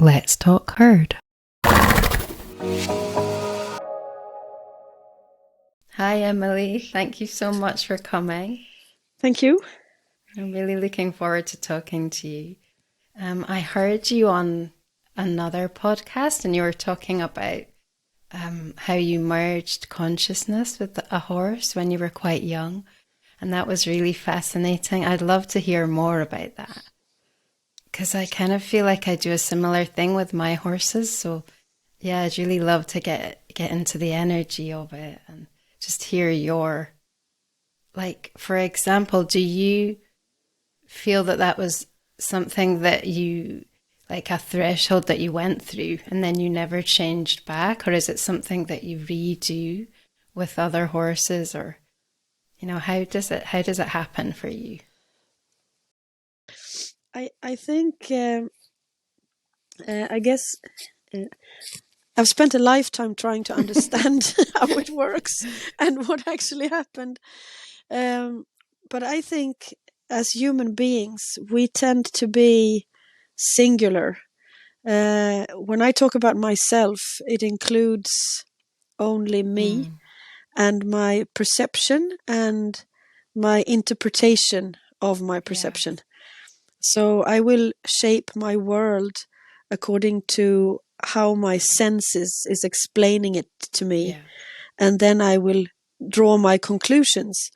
Let's talk herd. Hi, Emelie. Thank you so much for coming. Thank you. I'm really looking forward to talking to you. I heard you on another podcast and you were talking about how you merged consciousness with a horse when you were quite young. And that was really fascinating. I'd love to hear more about that. Because I kind of feel like I do a similar thing with my horses. So yeah, I'd really love to get into the energy of it and just hear your, like, for example, do you feel that that was something that you, like a threshold that you went through and then you never changed back? Or is it something that you redo with other horses? Or, how does it happen for you? I think I guess I've spent a lifetime trying to understand how it works and what actually happened. But I think as human beings, we tend to be singular. When I talk about myself, it includes only me and my perception and my interpretation of my perception. Yeah. So I will shape my world according to how my senses is explaining it to me. Yeah. And then I will draw my conclusions.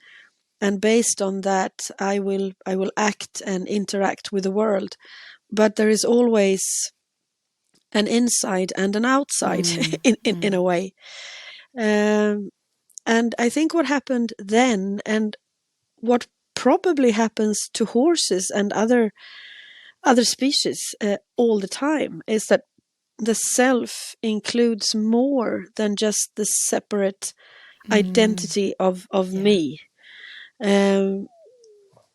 And based on that, I will act and interact with the world. But there is always an inside and an outside in a way. And I think what happened then, and what probably happens to horses and other species all the time, is that the self includes more than just the separate identity of me.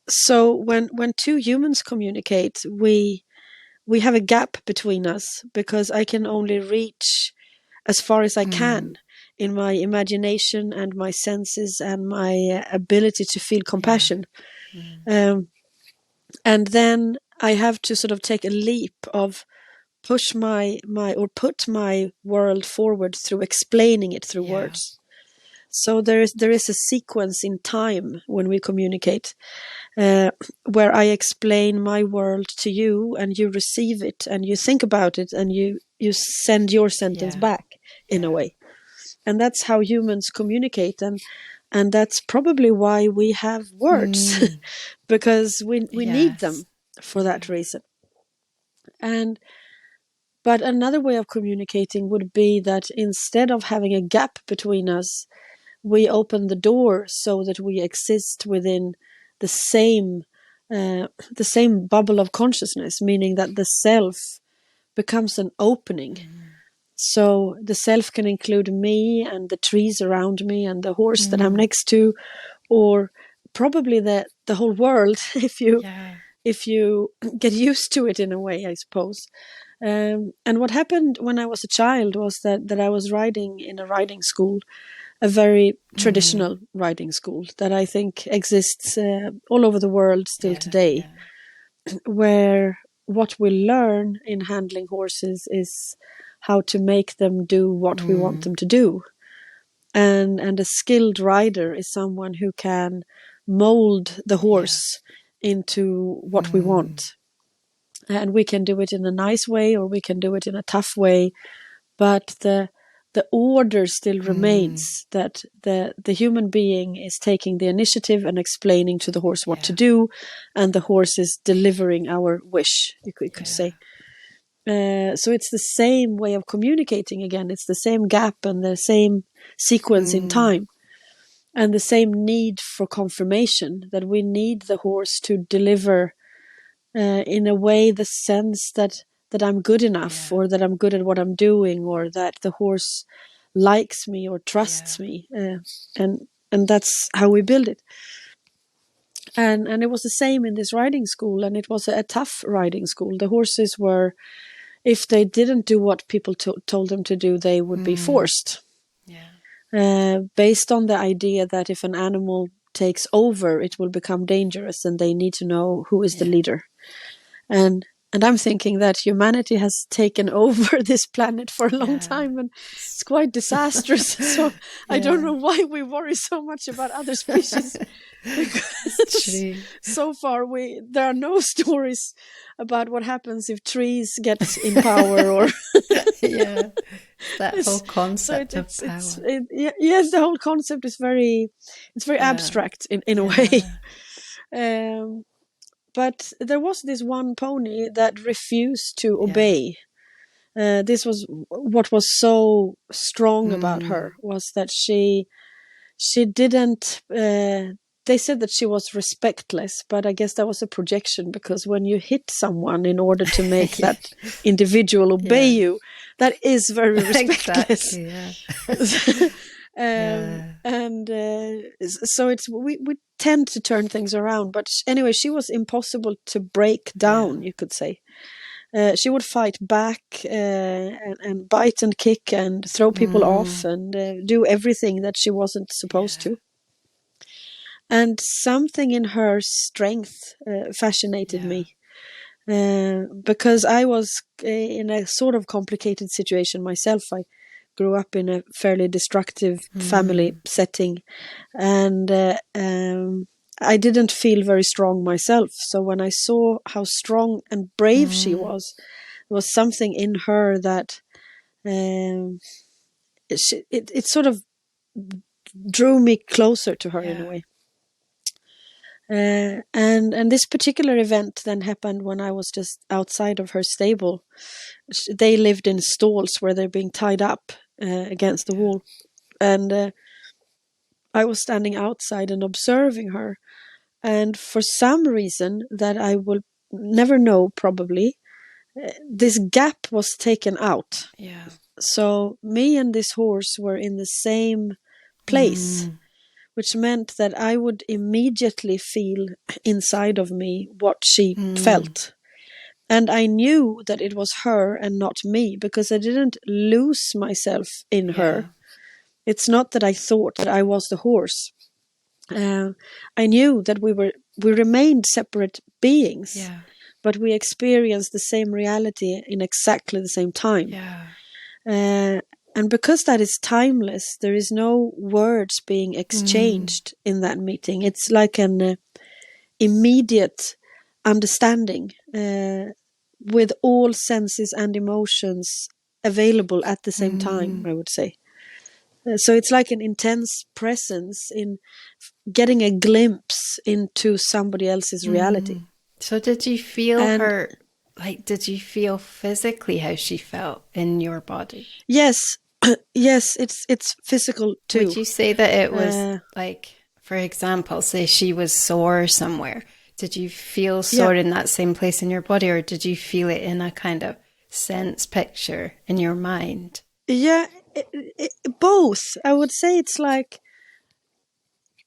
So when two humans communicate, we have a gap between us because I can only reach as far as I can in my imagination and my senses and my ability to feel compassion. And then I have to sort of take a leap of push put my world forward through explaining it through words. So there is a sequence in time when we communicate where I explain my world to you and you receive it and you think about it and you send your sentence back in a way. And that's how humans communicate, and that's probably why we have words because we need them for that reason. But another way of communicating would be that instead of having a gap between us, we open the door so that we exist within the same bubble of consciousness, meaning that the self becomes an opening. So the self can include me and the trees around me and the horse that I'm next to, or probably the whole world if you get used to it in a way, I suppose. And what happened when I was a child was that I was riding in a riding school, a very traditional riding school that I think exists all over the world still today, where what we learn in handling horses is how to make them do what we want them to do. And a skilled rider is someone who can mold the horse into what we want. And we can do it in a nice way or we can do it in a tough way, but the order still remains, that the human being is taking the initiative and explaining to the horse what to do, and the horse is delivering our wish, you could say. So it's the same way of communicating again. It's the same gap and the same sequence in time, and the same need for confirmation, that we need the horse to deliver in a way the sense that I'm good enough, or that I'm good at what I'm doing, or that the horse likes me or trusts me, and that's how we build it. And it was the same in this riding school, and it was a tough riding school. The horses were, if they didn't do what people told them to do, they would be forced. Based on the idea that if an animal takes over, it will become dangerous, and they need to know who is the leader. And And I'm thinking that humanity has taken over this planet for a long Yeah. time, and it's quite disastrous. So I don't Yeah. know why we worry so much about other species, It's because true. so far there are no stories about what happens if trees get in power, or Yeah. That whole so concept of power. yes, the whole concept is very Yeah. abstract in a way. Yeah. Um, but there was this one pony that refused to Yeah. obey. This was what was so strong about her, was that she didn't. They said that she was respectless, but I guess that was a projection, because when you hit someone in order to make that individual obey Yeah. you, that is very respectless. Exactly. Yeah. Yeah. And so we tend to turn things around. But anyway, she was impossible to break down, you could say. She would fight back, and bite and kick and throw people off, and do everything that she wasn't supposed to. And something in her strength fascinated me, because I was in a sort of complicated situation myself. I grew up in a fairly destructive family setting, and I didn't feel very strong myself. So when I saw how strong and brave she was, there was something in her that it sort of drew me closer to her in a way. And this particular event then happened when I was just outside of her stable. They lived in stalls where they're being tied up against the wall, and I was standing outside and observing her. And for some reason that I will never know, probably, this gap was taken out. Yeah. So me and this horse were in the same place, which meant that I would immediately feel inside of me what she felt. And I knew that it was her and not me, because I didn't lose myself in her. It's not that I thought that I was the horse. I knew that we remained separate beings, but we experienced the same reality in exactly the same time. And because that is timeless, there is no words being exchanged in that meeting. It's like an immediate understanding, with all senses and emotions available at the same time, I would say. So it's like an intense presence in getting a glimpse into somebody else's reality. So did you feel her, like, did you feel physically how she felt in your body? Yes. Yes, it's physical too. Would you say that it was like, for example, say she was sore somewhere, did you feel sore in that same place in your body, or did you feel it in a kind of sense picture in your mind? Yeah, both. I would say it's like,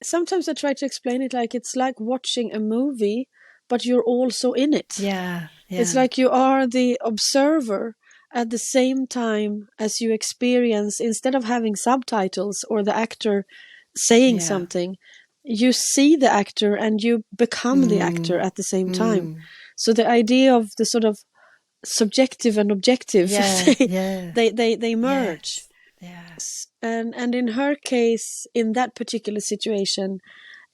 sometimes I try to explain it like it's like watching a movie, but you're also in it. Yeah. It's like you are the observer at the same time as you experience, instead of having subtitles or the actor saying something, you see the actor and you become the actor at the same time. So the idea of the sort of subjective and objective, they merge. Yes. And in her case, in that particular situation,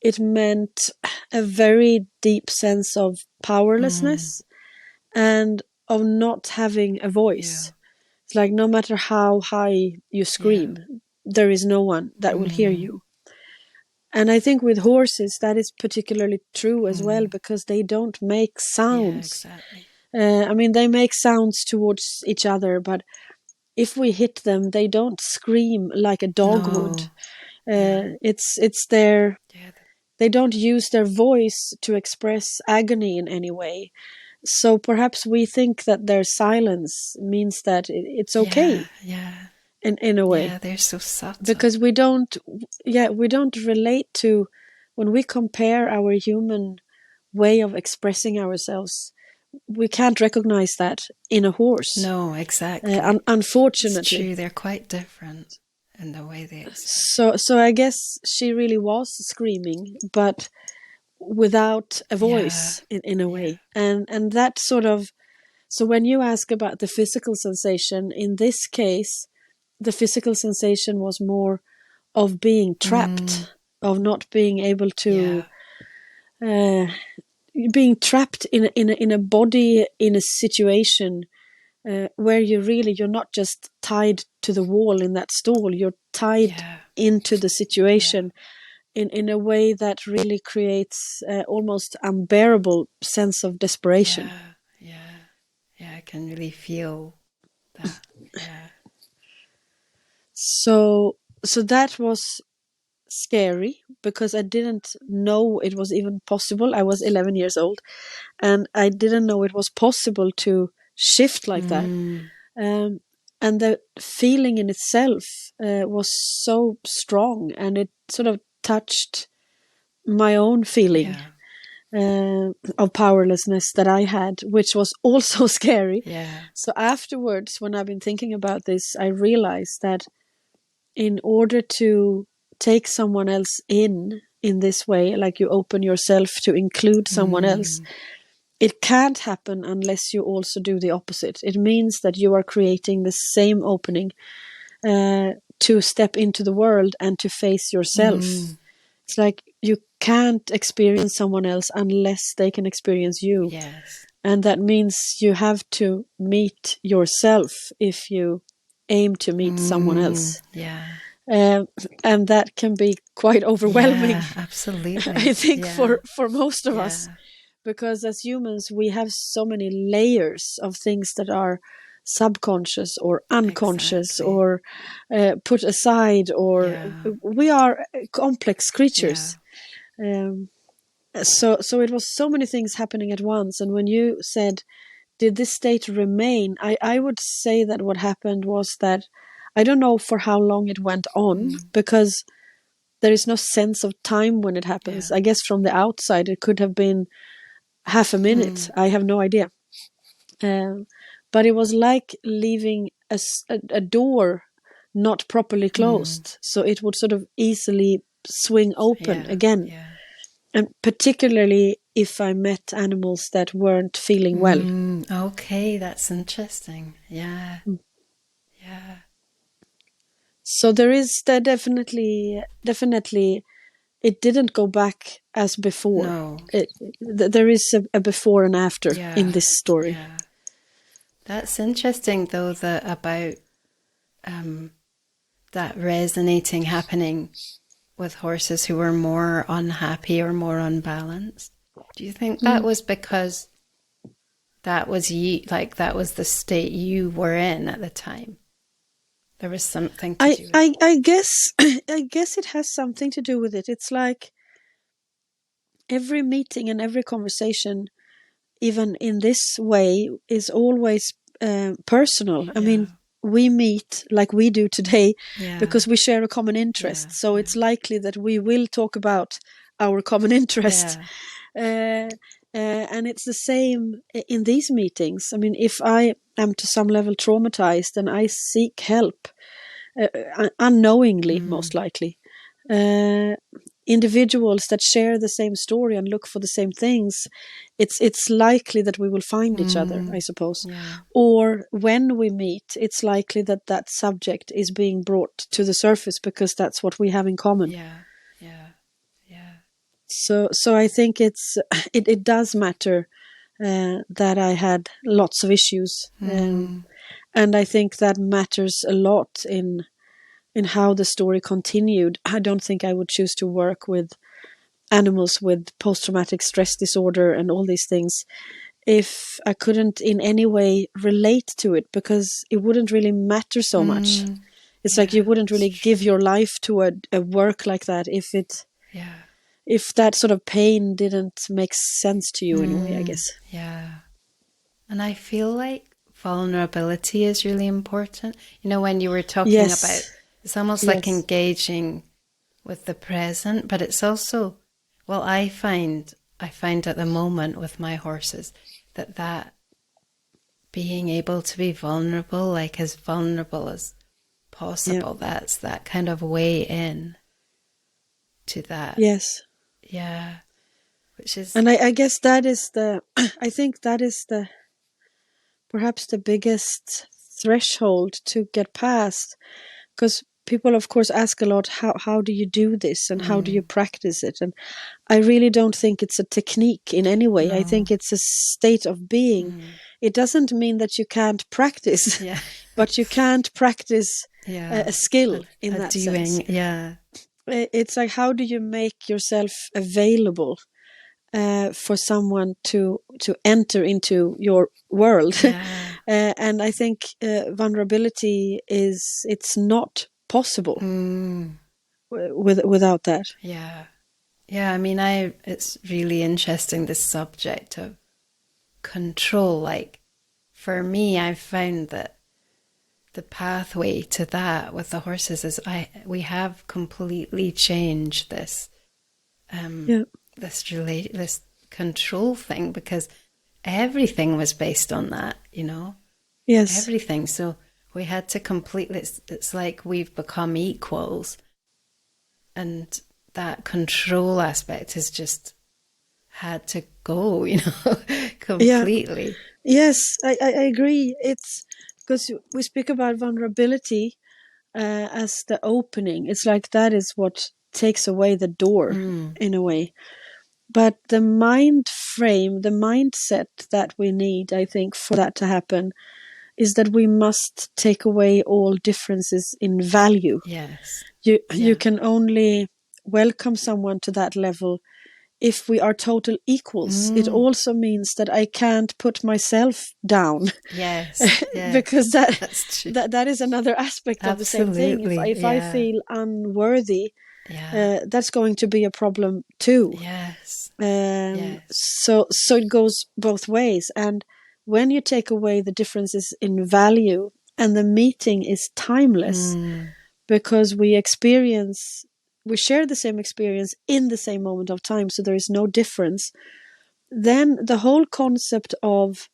it meant a very deep sense of powerlessness and of not having a voice. It's like, no matter how high you scream, there is no one that will hear you. And I think with horses that is particularly true as well, because they don't make sounds. I mean, they make sounds towards each other, but if we hit them, they don't scream like a dog would. It's their... They don't use their voice to express agony in any way. So perhaps we think that their silence means that it's okay. In a way. Yeah, they're so subtle. Because we don't relate to, when we compare our human way of expressing ourselves, we can't recognize that in a horse. No, exactly. Unfortunately. It's true, they're quite different in the way they express. So I guess she really was screaming, but without a voice in a way. And that sort of So when you ask about the physical sensation, in this case, the physical sensation was more of being trapped, of not being able to, being trapped in a body, in a situation where you're not just tied to the wall in that stall, you're tied into the situation in a way that really creates almost unbearable sense of desperation. Yeah, I can really feel that. So that was scary because I didn't know it was even possible. I was 11 years old and I didn't know it was possible to shift like that. And the feeling in itself was so strong, and it sort of touched my own feeling of powerlessness that I had, which was also scary. So afterwards, when I've been thinking about this, I realized that in order to take someone else in this way, like you open yourself to include someone else, it can't happen unless you also do the opposite. It means that you are creating the same opening to step into the world and to face yourself. It's like you can't experience someone else unless they can experience you. And that means you have to meet yourself if you aim to meet someone else. And that can be quite overwhelming. Absolutely. I think for most of us. Because as humans, we have so many layers of things that are subconscious or unconscious or put aside, or we are complex creatures. So it was so many things happening at once. And when you said, did this state remain? I would say that what happened was that I don't know for how long it went on, because there is no sense of time when it happens. I guess from the outside, it could have been half a minute. I have no idea. But it was like leaving a door not properly closed. So it would sort of easily swing open again. And particularly if I met animals that weren't feeling well. Okay, that's interesting. So there is definitely it didn't go back as before. No. There is a before and after in this story. That's interesting, though, about that resonating happening with horses who were more unhappy or more unbalanced. Do you think that was because that was you, like that was the state you were in at the time? There was something to do with it. I guess it has something to do with it. It's like every meeting and every conversation, even in this way, is always personal. I mean, we meet like we do today because we share a common interest. So it's likely that we will talk about our common interest. And it's the same in these meetings. I mean, if I am to some level traumatized and I seek help, unknowingly, most likely, individuals that share the same story and look for the same things, it's likely that we will find each other, I suppose. Or when we meet, it's likely that that subject is being brought to the surface because that's what we have in common. So I think it does matter that I had lots of issues, and I think that matters a lot in how the story continued. I don't think I would choose to work with animals with post-traumatic stress disorder and all these things if I couldn't in any way relate to it, because it wouldn't really matter so much. It's like you wouldn't really give your life to a work like that if that sort of pain didn't make sense to you in a way, I guess. And I feel like vulnerability is really important. You know, when you were talking about, it's almost like engaging with the present, but it's also, well, I find at the moment with my horses that being able to be vulnerable, like as vulnerable as possible, that's that kind of way in to that. Which is, and I guess that is I think that is perhaps the biggest threshold to get past, because people of course ask a lot, how do you do this and how do you practice it? And I really don't think it's a technique in any way. I think it's a state of being. It doesn't mean that you can't practice, but you can't practice a skill in that doing, sense. Yeah. It's like, how do you make yourself available for someone to enter into your world? And I think vulnerability it's not possible without that. Yeah, I mean, it's really interesting, this subject of control. Like, for me, I've found that the pathway to that with the horses is we have completely changed this this control thing, because everything was based on that, you know. Yes. Everything. So we had to completely, it's like we've become equals, and that control aspect has just had to go, you know, completely. Yes, I agree. It's because we speak about vulnerability as the opening. It's like that is what takes away the door in a way. But the mind frame, the mindset that we need, I think, for that to happen is that we must take away all differences in value. Yes. You can only welcome someone to that level if we are total equals. It also means that I can't put myself down. Yes. Because that's true. that is another aspect of the same thing. If I feel unworthy, that's going to be a problem too. Yes. So it goes both ways. And when you take away the differences in value, and the meeting is timeless, because we share the same experience in the same moment of time, so there is no difference, then the whole concept of,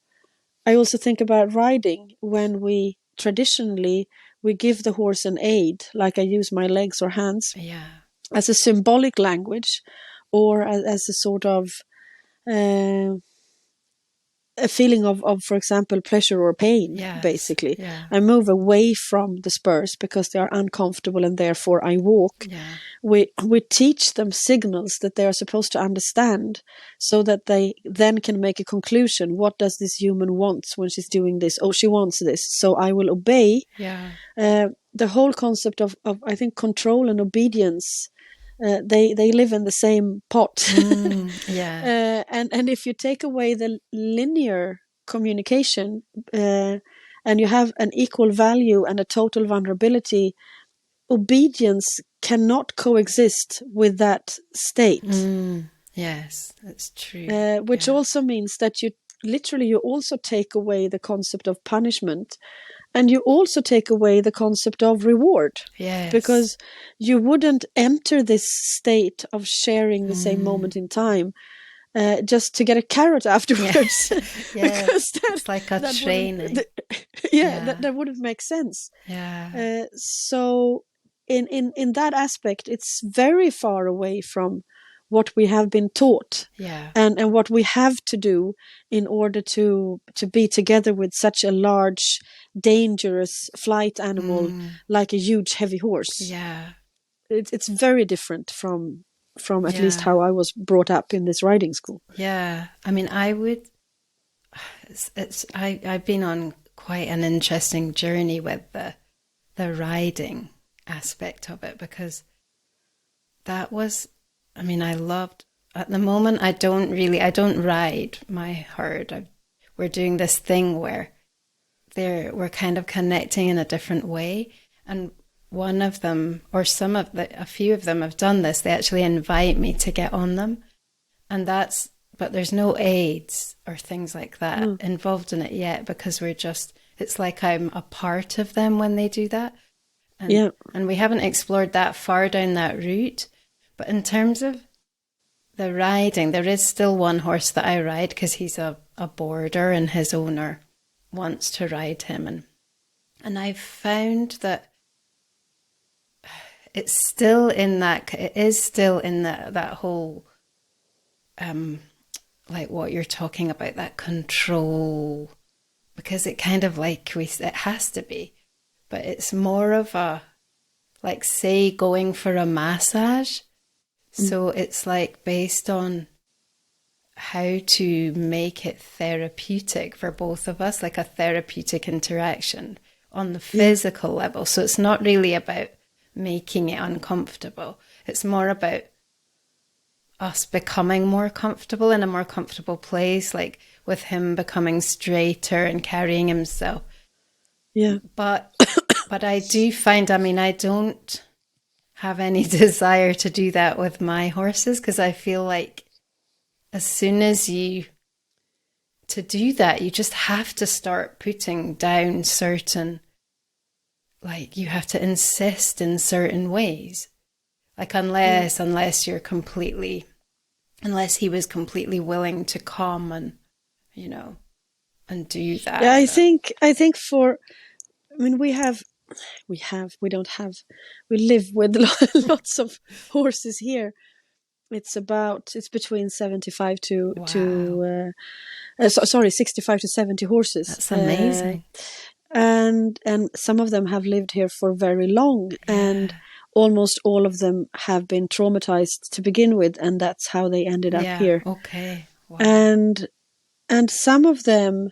I also think about riding, when we traditionally we give the horse an aid, like I use my legs or hands, as a symbolic language, or as a sort of a feeling of, for example, pleasure or pain, basically. I move away from the spurs because they are uncomfortable, and therefore I walk. We teach them signals that they are supposed to understand, so that they then can make a conclusion. What does this human want when she's doing this? Oh, she wants this, so I will obey. The whole concept of I think control and obedience, they live in the same pot. And if you take away the linear communication, and you have an equal value and a total vulnerability, obedience cannot coexist with that state. Yes, that's true. Which also means that you also take away the concept of punishment, and you also take away the concept of reward. Because you wouldn't enter this state of sharing the same moment in time just to get a carrot afterwards. Because it's like a training. That wouldn't make sense. So in that aspect, it's very far away from what we have been taught, and what we have to do in order to be together with such a large, dangerous flight animal like a huge, heavy horse. It's very different from at least how I was brought up in this riding school. I mean, I've been on quite an interesting journey with the riding aspect of it, because that was, I mean, I loved, at the moment, I don't ride my herd. We're doing this thing where we're kind of connecting in a different way. And one of them, or a few of them have done this. They actually invite me to get on them. And but there's no aids or things like that involved in it yet, because it's like I'm a part of them when they do that. And we haven't explored that far down that route. But in terms of the riding, there is still one horse that I ride, because he's a boarder and his owner wants to ride him. And I've found that it is still in that whole, like what you're talking about, that control because it kind of like it has to be, but it's more of a, like, say, going for a massage. So it's like based on how to make it therapeutic for both of us, like a therapeutic interaction on the physical level. So it's not really about making it uncomfortable. It's more about us becoming more comfortable in a more comfortable place, like with him becoming straighter and carrying himself. Yeah. But I do find, I mean, I don't have any desire to do that with my horses, because I feel like as soon as to do that, you just have to start putting down certain, like, you have to insist in certain ways. Like, unless he was completely willing to come and, you know, and do that. Yeah, I think we live with lots of horses here. It's between 65 to 65 to 70 horses. That's amazing. And some of them have lived here for very long, and almost all of them have been traumatized to begin with, and that's how they ended up here. Okay. Wow. And some of them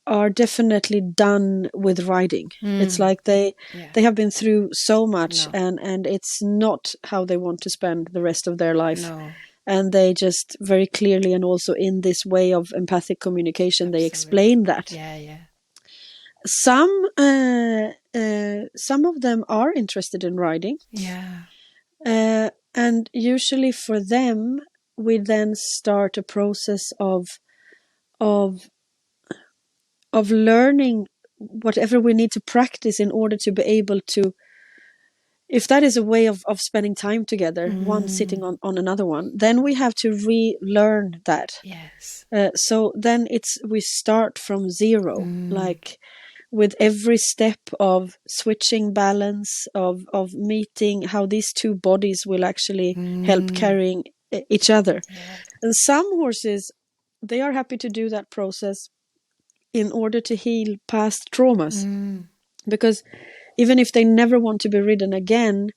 are definitely done with riding. It's like they have been through so much, and it's not how they want to spend the rest of their life. No. And they just very clearly, and also in this way of empathic communication, they explain that. Yeah. Some of them are interested in riding. Yeah. And usually for them, we then start a process of learning whatever we need to practice in order to be able to, if that is a way of spending time together, one sitting on another one, then we have to relearn that. Yes. So then we start from zero, like with every step of switching balance, of meeting how these two bodies will actually help carrying each other. Yeah. And some horses, they are happy to do that process in order to heal past traumas. Because even if they never want to be ridden again,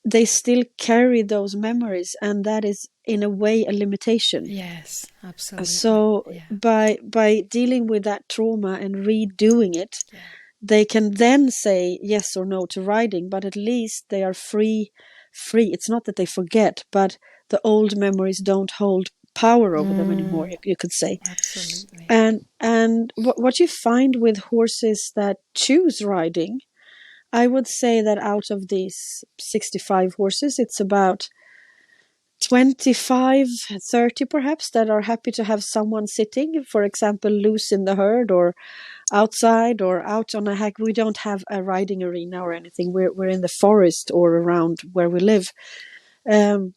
they still carry those memories, and that is in a way a limitation. Yes, absolutely. So by dealing with that trauma and redoing it, they can then say yes or no to riding, but at least they are free. It's not that they forget, but the old memories don't hold power over them anymore, you could say. Absolutely. And what you find with horses that choose riding, I would say that out of these 65 horses, it's about 25, 30 perhaps that are happy to have someone sitting, for example, loose in the herd or outside or out on a hack. We don't have a riding arena or anything. We're in the forest or around where we live. And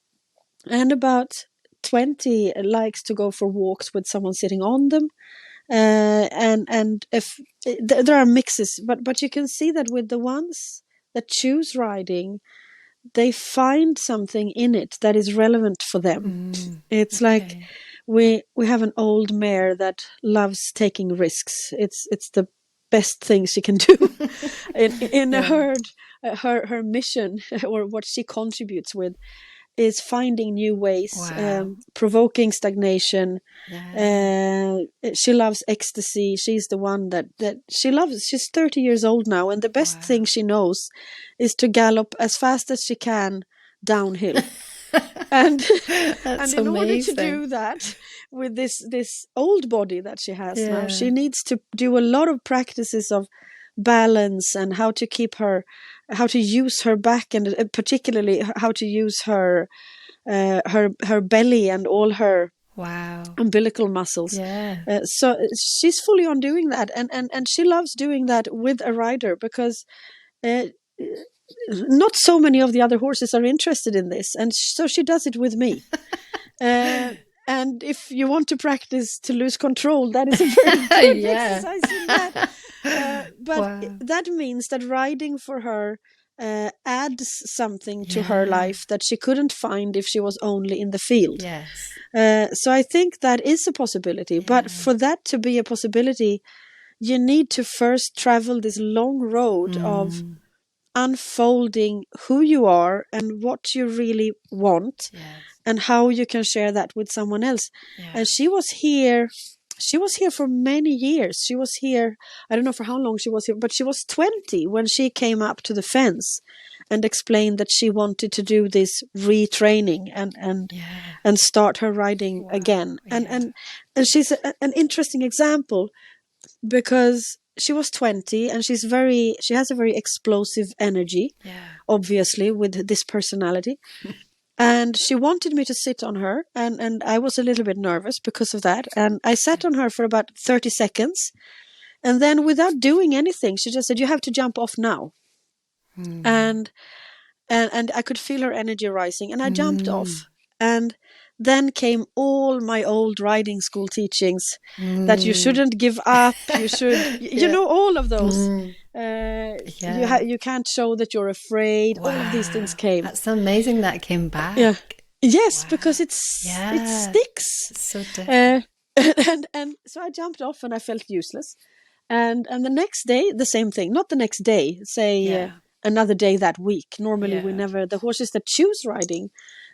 about 20 likes to go for walks with someone sitting on them. And if there are mixes, but you can see that with the ones that choose riding, they find something in it that is relevant for them. It's like we have an old mare that loves taking risks. It's the best thing she can do in a herd. Her mission or what she contributes with is finding new ways, provoking stagnation. She loves ecstasy. She's the one that she loves. She's 30 years old now, and the best thing she knows is to gallop as fast as she can downhill. and in order to do that with this old body that she has now, she needs to do a lot of practices of balance and how to use her back, and particularly how to use her belly and all her umbilical muscles. So she's fully on doing that, and she loves doing that with a rider, because not so many of the other horses are interested in this, and so she does it with me. And if you want to practice to lose control, that is a very good exercise in that. But that means that riding for her adds something to her life that she couldn't find if she was only in the field. Yes. So I think that is a possibility. But for that to be a possibility, you need to first travel this long road of unfolding who you are and what you really want, and how you can share that with someone else. And she was here for many years. She was here, I don't know for how long she was here, but she was 20 when she came up to the fence and explained that she wanted to do this retraining and start her riding again. And she's an interesting example, because she was 20 and she has a very explosive energy, obviously, with this personality. And she wanted me to sit on her, and I was a little bit nervous because of that. And I sat on her for about 30 seconds. And then, without doing anything, she just said, "You have to jump off now." And I could feel her energy rising. And I jumped off. And then came all my old riding school teachings that you shouldn't give up. You should, you know, all of those. You can't show that you're afraid. All of these things came. That's amazing that came back. Yeah. Yes, because it sticks. It's so different. And so I jumped off and I felt useless. And the next day, the same thing. Not the next day, say another day that week. Normally the horses that choose riding,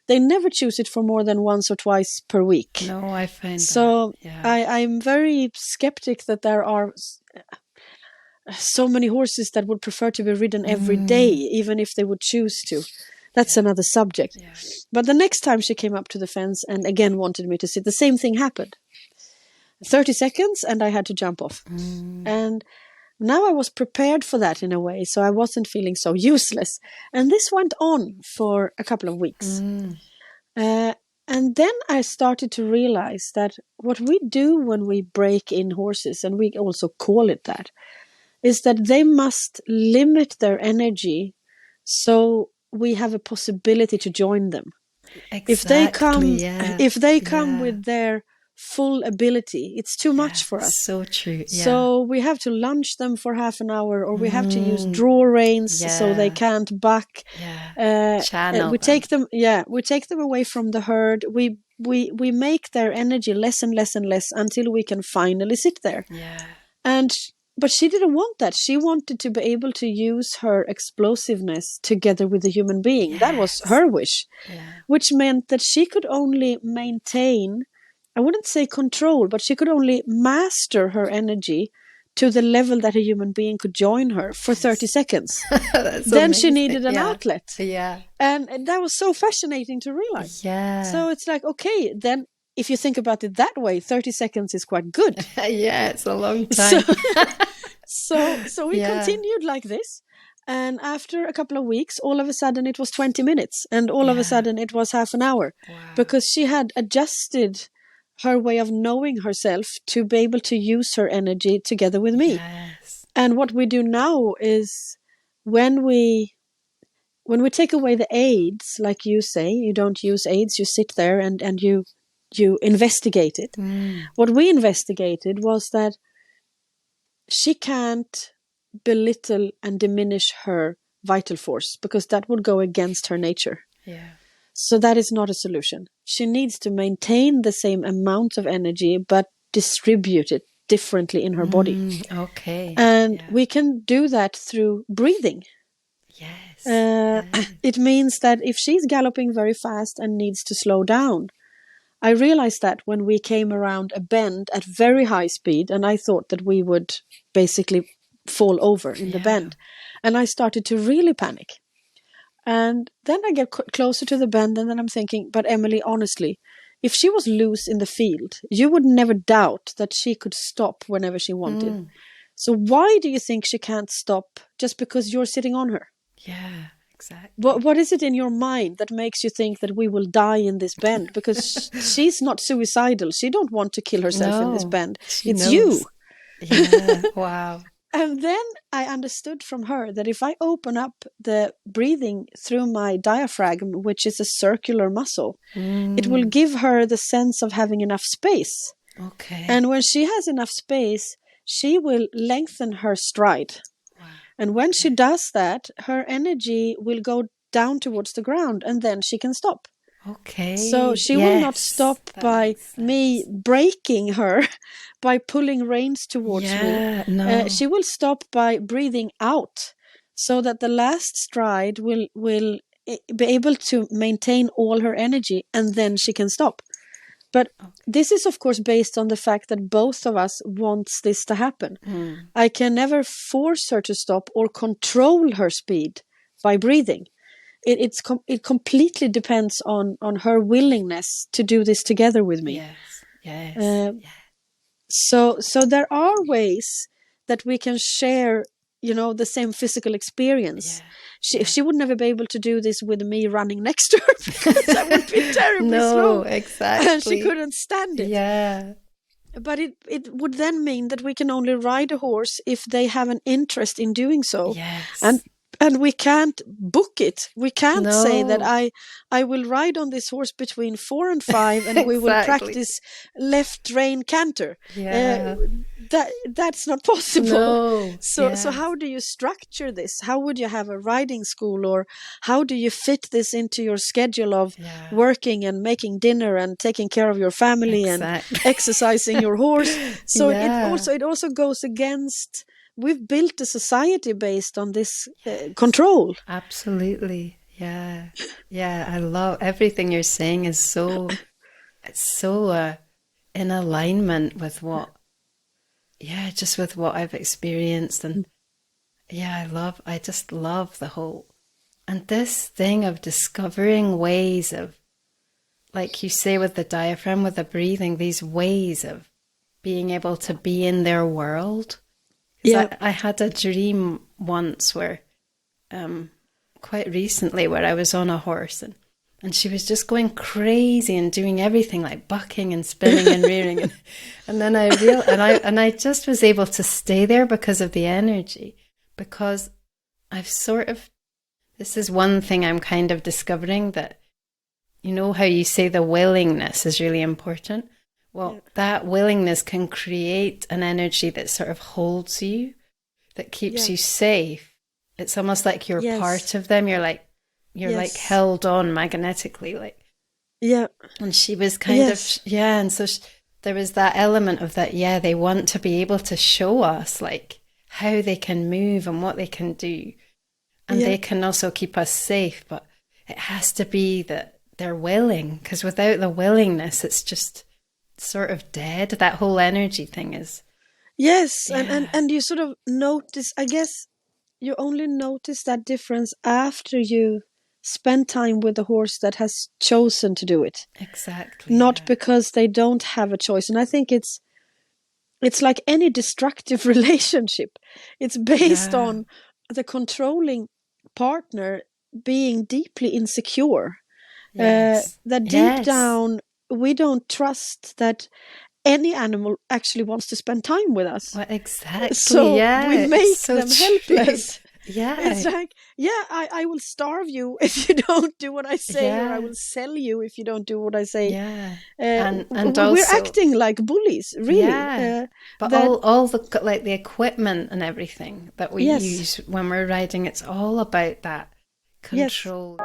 they never choose it for more than once or twice per week. No, I find so. Yeah. I'm very skeptic that there are so many horses that would prefer to be ridden every day, even if they would choose to. That's another subject. Yeah. But the next time she came up to the fence and again wanted me to sit, the same thing happened. 30 seconds and I had to jump off. And now I was prepared for that in a way, so I wasn't feeling so useless. And this went on for a couple of weeks. And then I started to realize that what we do when we break in horses, and we also call it that, is that they must limit their energy so we have a possibility to join them. Exactly, if they come with their full ability, it's too much for us. So true. Yeah. So we have to lunge them for half an hour, or we have to use draw reins so they can't buck. We take them away from the herd. We make their energy less and less and less until we can finally sit there. But she didn't want that. She wanted to be able to use her explosiveness together with the human being. That was her wish, which meant that she could only maintain, I wouldn't say control, but she could only master her energy to the level that a human being could join her for 30 seconds. Then amazing. She needed an outlet. And that was so fascinating to realize. So it's like, okay, then if you think about it that way, 30 seconds is quite good. It's a long time. So we continued like this. And after a couple of weeks, all of a sudden it was 20 minutes. And all of a sudden it was half an hour. Because she had adjusted her way of knowing herself to be able to use her energy together with me. And what we do now is when we take away the aids, like you say, you don't use aids, you sit there and you investigate it. What we investigated was that she can't belittle and diminish her vital force, because that would go against her nature. So that is not a solution. She needs to maintain the same amount of energy, but distribute it differently in her body. And we can do that through breathing. It means that if she's galloping very fast and needs to slow down, I realized that when we came around a bend at very high speed, and I thought that we would basically fall over in the bend. And I started to really panic. And then I get closer to the bend, and then I'm thinking, but Emelie, honestly, if she was loose in the field, you would never doubt that she could stop whenever she wanted. So why do you think she can't stop just because you're sitting on her? Exactly. What is it in your mind that makes you think that we will die in this bend? Because she's not suicidal. She don't want to kill herself in this bend. It's you. Wow. And then I understood from her that if I open up the breathing through my diaphragm, which is a circular muscle, it will give her the sense of having enough space. And when she has enough space, she will lengthen her stride. And when she does that, her energy will go down towards the ground, and then she can stop. Okay. So she will not stop by me breaking her, by pulling reins towards me. No. She will stop by breathing out, so that the last stride will be able to maintain all her energy, and then she can stop. But this is, of course, based on the fact that both of us wants this to happen. I can never force her to stop or control her speed by breathing. It completely depends on her willingness to do this together with me. Yes. So there are ways that we can share, the same physical experience. She would never be able to do this with me running next to her, because that would be terribly slow. Exactly. And she couldn't stand it. Yeah. But it would then mean that we can only ride a horse if they have an interest in doing so. Yes. And we can't book it. We can't say that I will ride on this horse between 4 and 5, and we will practice left rein canter. That's not possible. No. So how do you structure this? How would you have a riding school, or how do you fit this into your schedule of working and making dinner and taking care of your family and exercising your horse? So it also goes against. We've built a society based on this control. Absolutely. Yeah. I love everything you're saying. Is so in alignment with what I've experienced. And I just love the whole, and this thing of discovering ways of, like you say, with the diaphragm, with the breathing, these ways of being able to be in their world. I had a dream once where, quite recently, where I was on a horse and she was just going crazy and doing everything, like bucking and spinning and rearing, and then I just was able to stay there because of the energy, because this is one thing I'm kind of discovering, that how you say the willingness is really important. Well, that willingness can create an energy that sort of holds you, that keeps you safe. It's almost like you're part of them. You're like held on magnetically, And she was kind of, and so there was that element of that. Yeah, they want to be able to show us like how they can move and what they can do, and they can also keep us safe. But it has to be that they're willing, because without the willingness, it's just sort of dead. That whole energy thing is and you sort of notice, I guess you only notice that difference after you spend time with a horse that has chosen to do it, not because they don't have a choice. And I think it's like any destructive relationship. It's based on the controlling partner being deeply insecure, that deep down we don't trust that any animal actually wants to spend time with us. Well, exactly. So we make them helpless. It's like, I will starve you if you don't do what I say, or I will sell you if you don't do what I say. And we're also acting like bullies, really. But all the like the equipment and everything that we use when we're riding, it's all about that control.